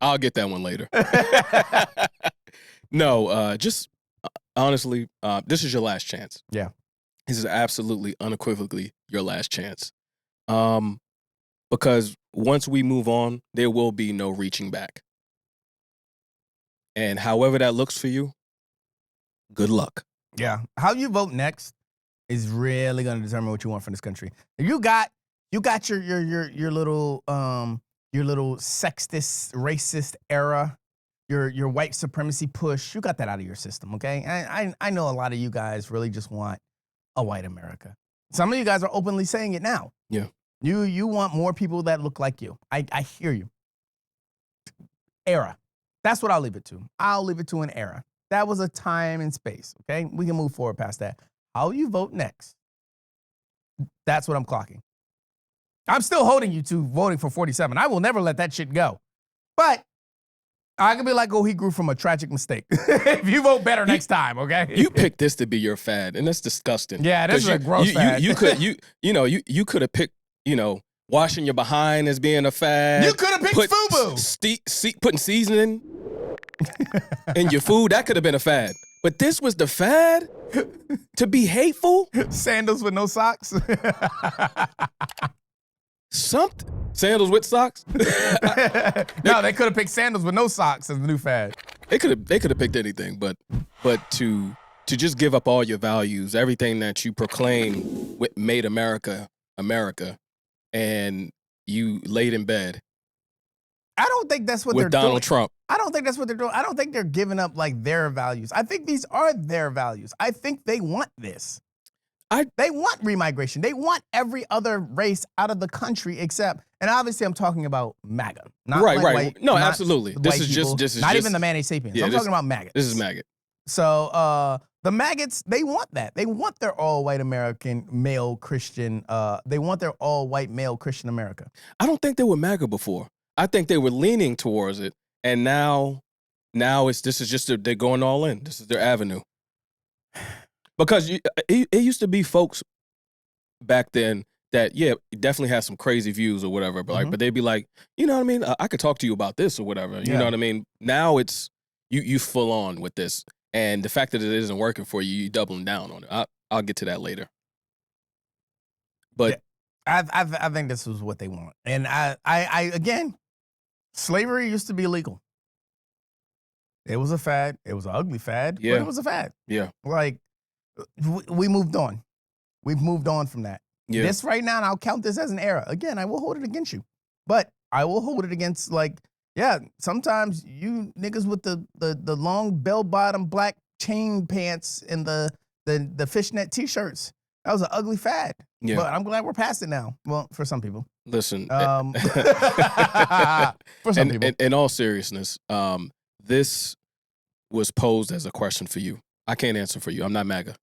I'll get that one later. No, just honestly, this is your last chance. Yeah. This is absolutely, unequivocally your last chance. Because once we move on, there will be no reaching back. And however that looks for you, good luck. Yeah. How you vote next is really going to determine what you want from this country. If you got your little sexist, racist era, your white supremacy push, you got that out of your system, okay? I know a lot of you guys really just want a white America. Some of you guys are openly saying it now. Yeah. You want more people that look like you. I hear you. Era. That's what I'll leave it to. I'll leave it to an era. That was a time and space, okay? We can move forward past that. How you vote next? That's what I'm clocking. I'm still holding you to voting for 47. I will never let that shit go. But I can be like, oh, he grew from a tragic mistake. If you vote better next time, okay? You picked this to be your fad, and that's disgusting. Yeah, this is a gross fad. You could have picked, washing your behind as being a fad. You could have picked FUBU. Putting seasoning in your food, that could have been a fad. But this was the fad? To be hateful? Sandals with no socks? Sandals with socks? No, they could have picked sandals with no socks as the new fad. They could have picked anything, but to just give up all your values, everything that you proclaim made America, and you laid in bed. I don't think that's what with they're doing. Donald Trump. I don't think that's what they're doing. I don't think they're giving up like their values. I think these are their values. I think they want this. They want remigration. They want every other race out of the country except, and obviously I'm talking about MAGA. Not right. White, no, not absolutely. This is not even the Manny Sapiens. Yeah, I'm talking about MAGA. This is MAGA. So the maggots, they want that. They want their all-white American male Christian. They want their all-white male Christian America. I don't think they were MAGA before. I think they were leaning towards it, and now they're going all in. This is their avenue. Because it used to be folks back then that definitely had some crazy views or whatever, but but they'd be like, you know what I mean? I could talk to you about this or whatever. You know what I mean? Now it's you full on with this, and the fact that it isn't working for you, you doubling down on it. I'll get to that later. But I think this is what they want, and I again, slavery used to be illegal. It was a fad. It was an ugly fad, but it was a fad. Yeah, like. We moved on. We've moved on from that. Yeah. This right now, and I'll count this as an era. Again, I will hold it against you. But I will hold it against, sometimes you niggas with the long bell-bottom black chain pants and the fishnet T-shirts, that was an ugly fad. Yeah. But I'm glad we're past it now. Well, for some people. Listen. For some people. In all seriousness, this was posed as a question for you. I can't answer for you. I'm not MAGA.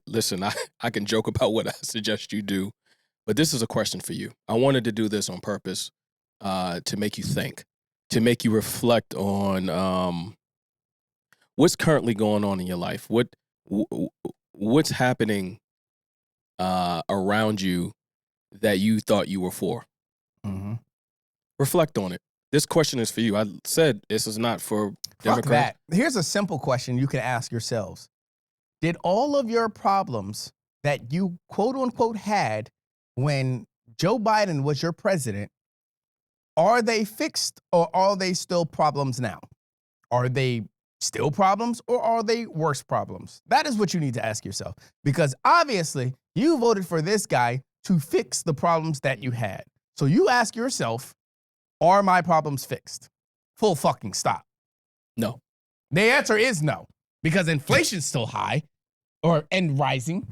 Listen, I can joke about what I suggest you do, but this is a question for you. I wanted to do this on purpose to make you think, to make you reflect on what's currently going on in your life. What's happening around you that you thought you were for? Mm-hmm. Reflect on it. This question is for you. I said this is not for Democrats. Fuck that. Here's a simple question you can ask yourselves. Did all of your problems that you quote unquote had when Joe Biden was your president, are they fixed or are they still problems now? Are they still problems or are they worse problems? That is what you need to ask yourself, because obviously you voted for this guy to fix the problems that you had. So you ask yourself, are my problems fixed? Full fucking stop. No. The answer is no, because inflation's still high and rising.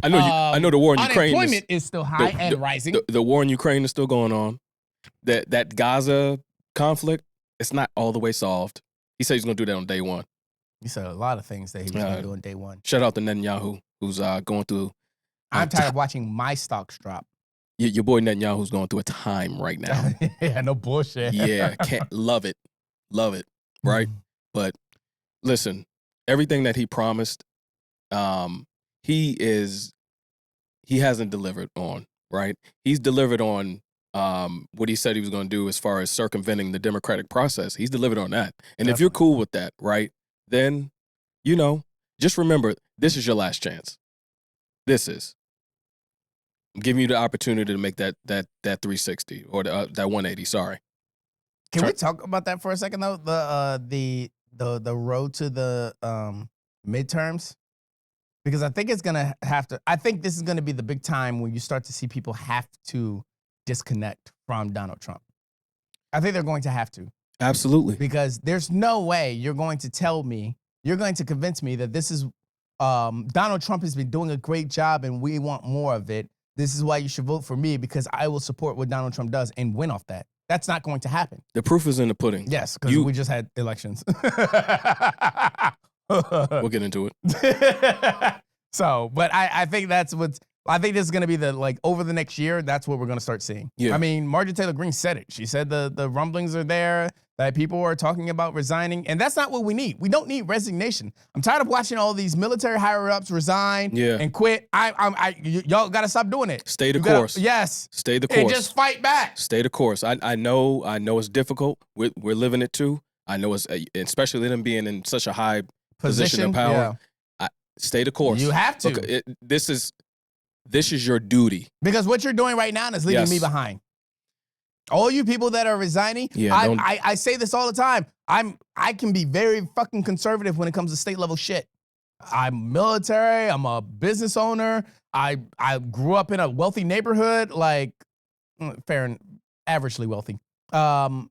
I know the war in Ukraine. Unemployment is still high and rising. The war in Ukraine is still going on. That Gaza conflict, it's not all the way solved. He said he's going to do that on day one. He said a lot of things that he was going to do on day one. Shout out to Netanyahu, who's going through. I'm tired of watching my stocks drop. Your boy Netanyahu's going through a time right now. Yeah, no bullshit. Yeah, love it, right? But listen, everything that he promised, he hasn't delivered on, right? He's delivered on what he said he was going to do as far as circumventing the democratic process. He's delivered on that. And if you're cool with that, right, then, just remember, this is your last chance. This is. I'm giving you the opportunity to make that 360 or that 180. Sorry. Can we talk about that for a second though? The road to the midterms, because I think it's gonna have to. I think this is gonna be the big time when you start to see people have to disconnect from Donald Trump. I think they're going to have to. Absolutely. Because there's no way you're going to convince me that this is Donald Trump has been doing a great job and we want more of it. This is why you should vote for me because I will support what Donald Trump does and win off that. That's not going to happen. The proof is in the pudding. Yes, because we just had elections. We'll get into it. So, but I think I think this is going to be over the next year, that's what we're going to start seeing. Yeah. I mean, Marjorie Taylor Greene said it. She said the rumblings are there, that people are talking about resigning, and that's not what we need. We don't need resignation. I'm tired of watching all these military higher-ups resign and quit. Y'all got to stop doing it. Stay the course. Yes. Stay the course. And just fight back. Stay the course. I know it's difficult. We're living it too. I know it's, especially them being in such a high position of power. Yeah. Stay the course. You have to. Look, this is your duty. Because what you're doing right now is leaving me behind. All you people that are resigning, I say this all the time. I can be very fucking conservative when it comes to state level shit. I'm military. I'm a business owner. I grew up in a wealthy neighborhood, like fair and averagely wealthy. So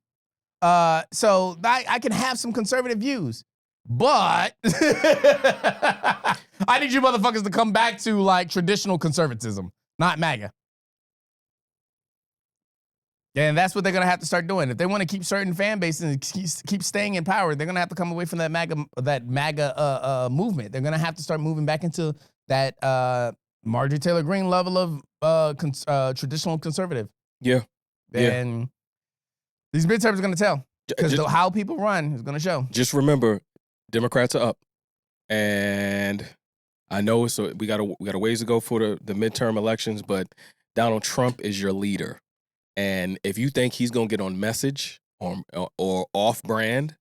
I can have some conservative views. But I need you motherfuckers to come back to like traditional conservatism, not MAGA. And that's what they're going to have to start doing. If they want to keep certain fan bases and keep staying in power, they're going to have to come away from that MAGA movement. They're going to have to start moving back into that Marjorie Taylor Greene level of traditional conservative. Yeah. And these midterms are going to tell. Because how people run is going to show. Just remember, Democrats are up. And I know we got a ways to go for the midterm elections, but Donald Trump is your leader. And if you think he's going to get on message or off brand,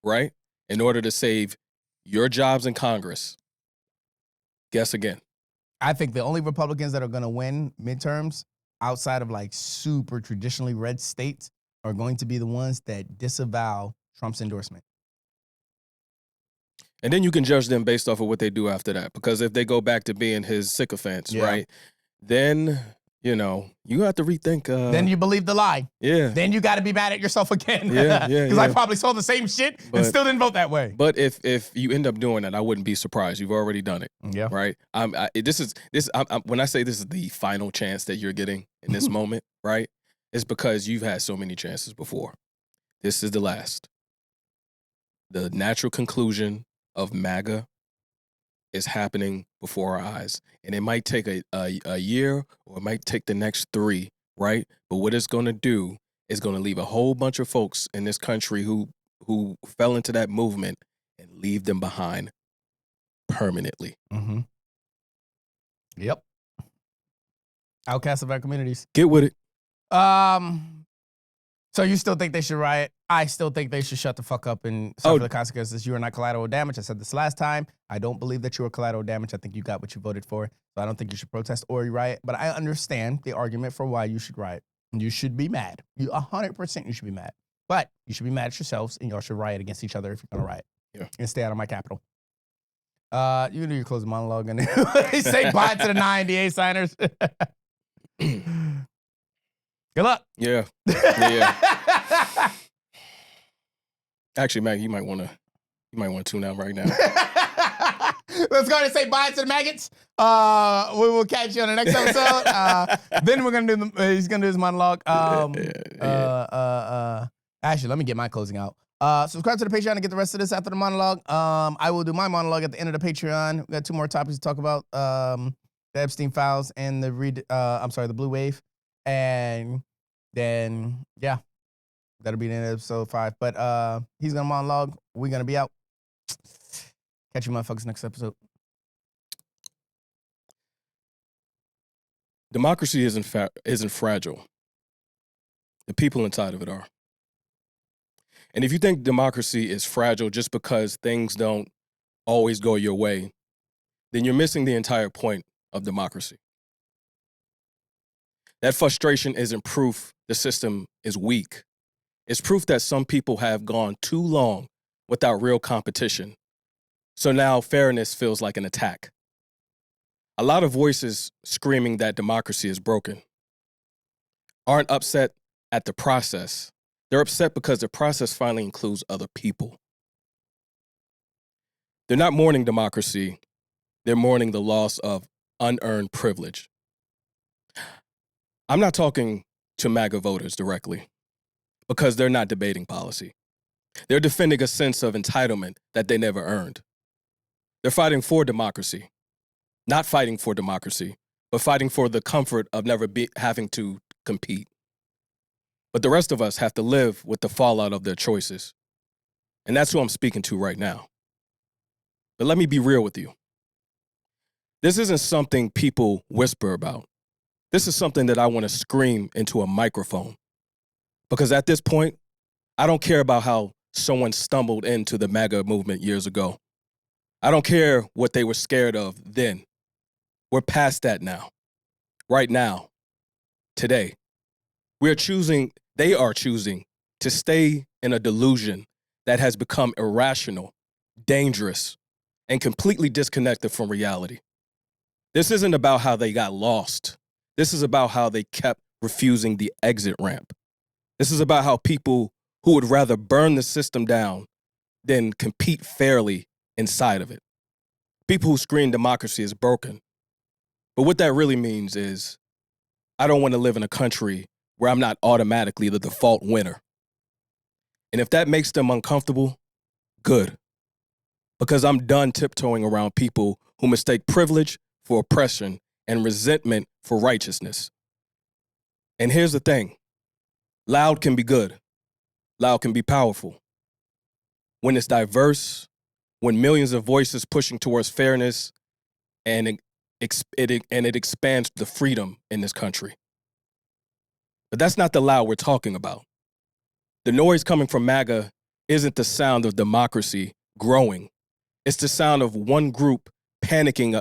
right, in order to save your jobs in Congress, guess again. I think the only Republicans that are going to win midterms outside of like super traditionally red states are going to be the ones that disavow Trump's endorsement. And then you can judge them based off of what they do after that. Because if they go back to being his sycophants, right, then, you have to rethink. Then you believe the lie. Yeah. Then you got to be mad at yourself again. Yeah. Because I probably saw the same shit and still didn't vote that way. But if you end up doing that, I wouldn't be surprised. You've already done it. Yeah. Right. When I say this is the final chance that you're getting in this moment, right, it's because you've had so many chances before. This is the last. The natural conclusion of MAGA is happening before our eyes. And it might take a year or it might take the next 3, right? But what it's going to do is going to leave a whole bunch of folks in this country who fell into that movement and leave them behind permanently. Mm-hmm. Yep. Outcasts of our communities. Get with it. So you still think they should riot? I still think they should shut the fuck up and suffer the consequences. You are not collateral damage. I said this last time. I don't believe that you are collateral damage. I think you got what you voted for. So I don't think you should protest or riot. But I understand the argument for why you should riot. You should be mad. 100% you should be mad. But you should be mad at yourselves and y'all should riot against each other if you're going to riot. Yeah. And stay out of my capital. You can do your closing monologue and say bye to the 98 signers. Good luck. Yeah. Actually, Maggie, you might want to tune out right now. Let's go ahead and say bye to the maggots. We will catch you on the next episode. Then we're gonna do he's gonna do his monologue. Actually, let me get my closing out. Subscribe to the Patreon and get the rest of this after the monologue. I will do my monologue at the end of the Patreon. We got 2 more topics to talk about. The Epstein files and the Blue Wave. And then, yeah, that'll be the end of episode 5. But he's going to monologue. We're going to be out. Catch you motherfuckers next episode. Democracy isn't fragile. The people inside of it are. And if you think democracy is fragile just because things don't always go your way, then you're missing the entire point of democracy. That frustration isn't proof the system is weak. It's proof that some people have gone too long without real competition. So now fairness feels like an attack. A lot of voices screaming that democracy is broken aren't upset at the process. They're upset because the process finally includes other people. They're not mourning democracy. They're mourning the loss of unearned privilege. I'm not talking to MAGA voters directly because they're not debating policy. They're defending a sense of entitlement that they never earned. They're fighting for democracy, not fighting for democracy, but fighting for the comfort of never having to compete. But the rest of us have to live with the fallout of their choices. And that's who I'm speaking to right now. But let me be real with you. This isn't something people whisper about. This is something that I want to scream into a microphone. Because at this point, I don't care about how someone stumbled into the MAGA movement years ago. I don't care what they were scared of then. We're past that now. Right now. Today. They are choosing to stay in a delusion that has become irrational, dangerous, and completely disconnected from reality. This isn't about how they got lost. This is about how they kept refusing the exit ramp. This is about how people who would rather burn the system down than compete fairly inside of it. People who scream democracy is broken. But what that really means is, I don't want to live in a country where I'm not automatically the default winner. And if that makes them uncomfortable, good. Because I'm done tiptoeing around people who mistake privilege for oppression and resentment for righteousness. And here's the thing. Loud can be good. Loud can be powerful. When it's diverse, when millions of voices pushing towards fairness, and it expands the freedom in this country. But that's not the loud we're talking about. The noise coming from MAGA isn't the sound of democracy growing. It's the sound of one group panicking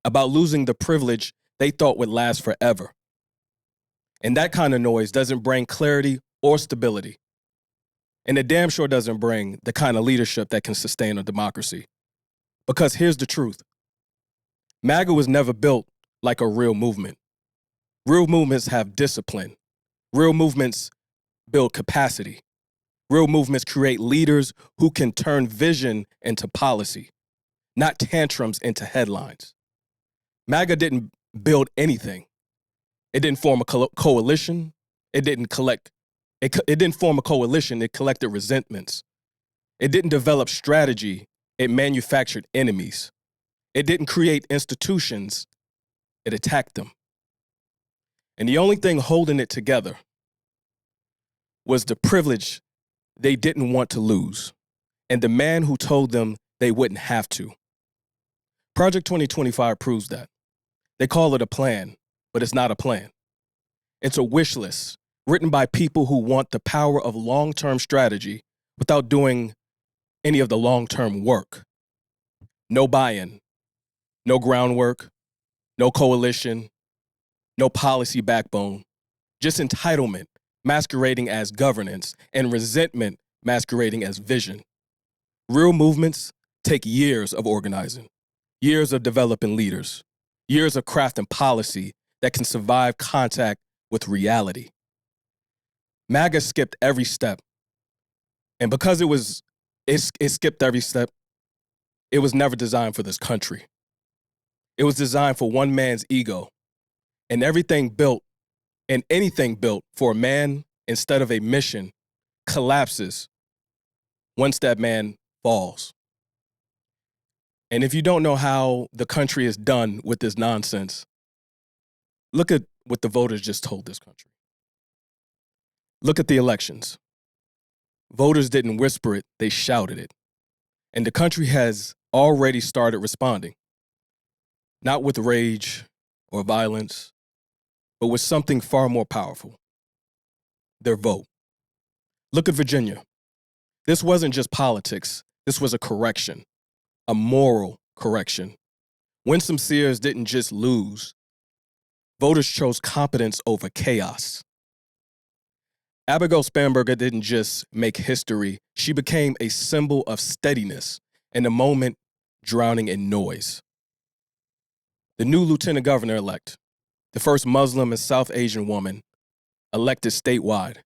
about losing the privilege they thought would last forever. And that kind of noise doesn't bring clarity or stability. And it damn sure doesn't bring the kind of leadership that can sustain a democracy. Because here's the truth. MAGA was never built like a real movement. Real movements have discipline. Real movements build capacity. Real movements create leaders who can turn vision into policy, not tantrums into headlines. MAGA didn't build anything. It didn't form a coalition. It didn't form a coalition. It collected resentments. It didn't develop strategy. It manufactured enemies. It didn't create institutions. It attacked them. And the only thing holding it together was the privilege they didn't want to lose, and the man who told them they wouldn't have to. Project 2025 proves that. They call it a plan, but it's not a plan. It's a wish list written by people who want the power of long-term strategy without doing any of the long-term work. No buy-in, no groundwork, no coalition, no policy backbone, just entitlement masquerading as governance and resentment masquerading as vision. Real movements take years of organizing, years of developing leaders, years of crafting policy that can survive contact with reality. MAGA skipped every step. And because it skipped every step, it was never designed for this country. It was designed for one man's ego. And anything built for a man instead of a mission collapses once that man falls. And if you don't know how the country is done with this nonsense, look at what the voters just told this country. Look at the elections. Voters didn't whisper it, they shouted it. And the country has already started responding. Not with rage or violence, but with something far more powerful. Their vote. Look at Virginia. This wasn't just politics. This was a correction, a moral correction. Winsome Sears didn't just lose. Voters chose competence over chaos. Abigail Spanberger didn't just make history. She became a symbol of steadiness in a moment drowning in noise. The new lieutenant governor-elect, the first Muslim and South Asian woman elected statewide.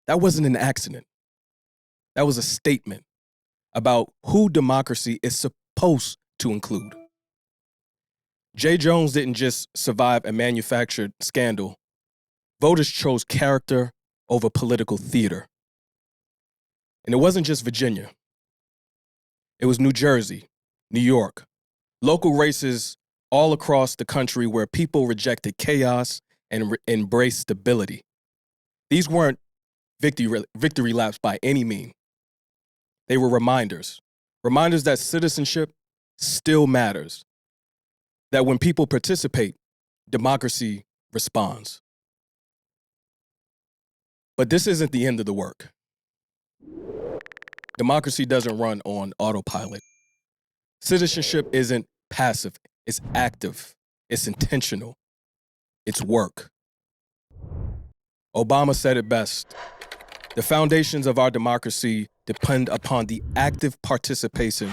That wasn't an accident. That was a statement about who democracy is supposed to include. Jay Jones didn't just survive a manufactured scandal. Voters chose character over political theater. And it wasn't just Virginia. It was New Jersey, New York, local races all across the country where people rejected chaos and embraced stability. These weren't victory laps by any means. They were reminders that citizenship still matters, that when people participate, democracy responds. But this isn't the end of the work. Democracy doesn't run on autopilot. Citizenship isn't passive, it's active, it's intentional, it's work. Obama said it best. The foundations of our democracy depend upon the active participation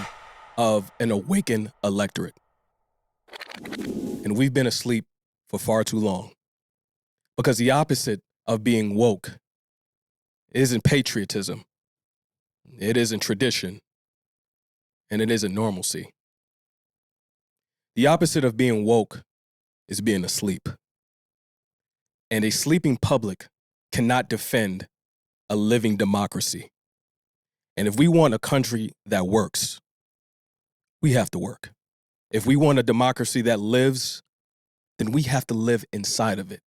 of an awakened electorate. And we've been asleep for far too long. Because the opposite of being woke isn't patriotism, it isn't tradition, and it isn't normalcy. The opposite of being woke is being asleep. And a sleeping public cannot defend a living democracy. And if we want a country that works, we have to work. If we want a democracy that lives, then we have to live inside of it.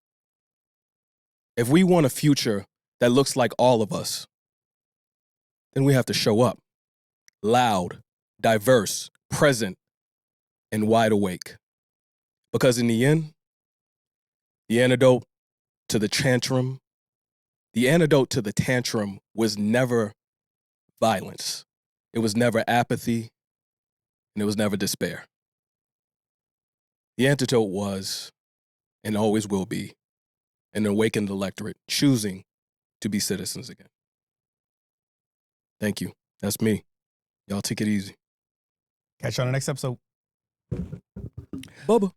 If we want a future that looks like all of us, then we have to show up, loud, diverse, present, and wide awake. Because in the end, the antidote to the tantrum was never violence. It was never apathy, and it was never despair. The antidote was, and always will be, an awakened electorate choosing to be citizens again. Thank you. That's me. Y'all take it easy. Catch you on the next episode. Bubba.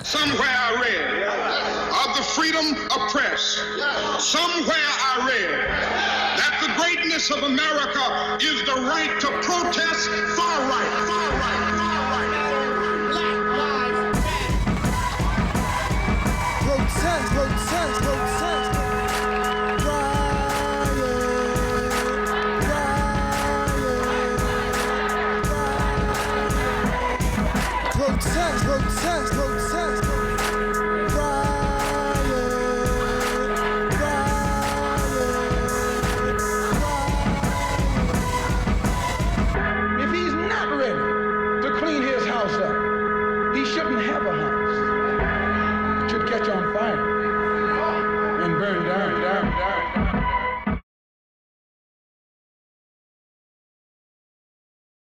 Somewhere I read of the freedom of press. Somewhere I read that the greatness of America is the right to protest far right. Protest, protest, protest. Protest, protest, protest. If he's not ready to clean his house up, he shouldn't have a house.